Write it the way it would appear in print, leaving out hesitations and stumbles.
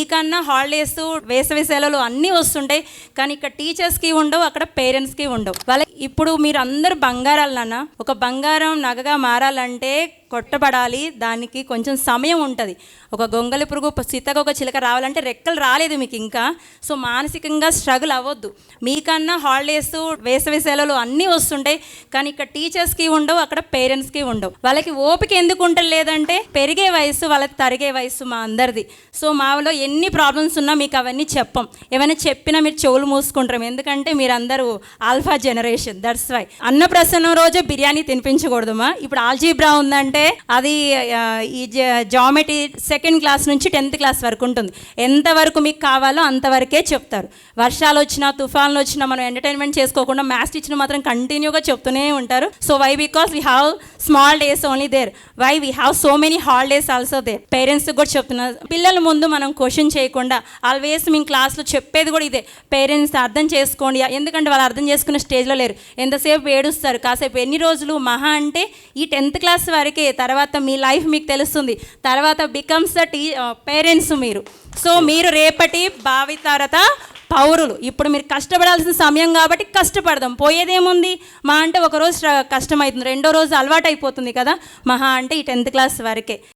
మీకన్నా హాలిడేస్ వేసవి సెలవులు అన్నీ వస్తుంటాయి, కానీ ఇక్కడ టీచర్స్కి ఉండవు, అక్కడ పేరెంట్స్కి ఉండవు. వాళ్ళకి ఇప్పుడు మీరు అందరూ బంగారాలు నాన్న, ఒక బంగారం నగగా మారాలంటే కొట్టబడాలి, దానికి కొంచెం సమయం ఉంటుంది. ఒక గొంగలి పురుగు సీతకొక చిలక రావాలంటే రెక్కలు రాలేదు మీకు ఇంకా. సో మానసికంగా స్ట్రగుల్ అవ్వద్దు. మీకన్నా హాలిడేస్ వేసవి సెలవులు అన్నీ వస్తుంటాయి, కానీ ఇక్కడ టీచర్స్కి ఉండవు, అక్కడ పేరెంట్స్కి ఉండవు. వాళ్ళకి ఓపిక ఎందుకు ఉండలేదంటే పెరిగే వయసు, వాళ్ళకి తరిగే వయసు మా అందరిది. సో మాలో ఎన్ని ప్రాబ్లమ్స్ ఉన్నా మీకు అవన్నీ చెప్పం. ఏమైనా చెప్పినా మీరు చెవులు మూసుకుంటాం, ఎందుకంటే మీరందరూ ఆల్ఫా జనరేషన్. దట్స్ వై అన్నప్రసన్నం రోజే బిర్యానీ తినిపించకూడదుమా. ఇప్పుడు ఆల్జీబ్రా ఉందంటే అది ఈ జామెట్రీ 2nd క్లాస్ నుంచి 10th క్లాస్ వరకు ఉంటుంది. ఎంతవరకు మీకు కావాలో అంతవరకే చెప్తారు. వర్షాలు వచ్చినా తుఫాన్లు వచ్చినా మనం ఎంటర్టైన్మెంట్ చేసుకోకుండా మ్యాథ్స్ టీచర్ మాత్రం కంటిన్యూగా చెప్తూనే ఉంటారు. So why because we have small days only there, why we have so many holidays also there. పేరెంట్స్కి కూడా చెప్తున్నారు, పిల్లల ముందు మనం క్వశ్చన్ చేయకుండా ఆల్వేస్ మేము క్లాస్లో చెప్పేది కూడా ఇదే, పేరెంట్స్ అర్థం చేసుకోండి. ఎందుకంటే వాళ్ళు అర్థం చేసుకునే స్టేజ్లో లేరు, ఎంతసేపు ఏడుస్తారు. కాసేపు ఎన్ని రోజులు మహా అంటే ఈ 10th క్లాస్ వరకే, తర్వాత మీ లైఫ్ మీకు తెలుస్తుంది. తర్వాత బికమ్స్ ద పేరెంట్స్ మీరు. సో మీరు రేపటి భావితరత పౌరులు. ఇప్పుడు మీరు కష్టపడాల్సిన సమయం కాబట్టి కష్టపడదాం, పోయేదేముంది. మా అంటే ఒకరోజు కష్టమవుతుంది, రెండో రోజు అలవాటు అయిపోతుంది కదా. మహా అంటే ఈ 10th క్లాస్ వరకే.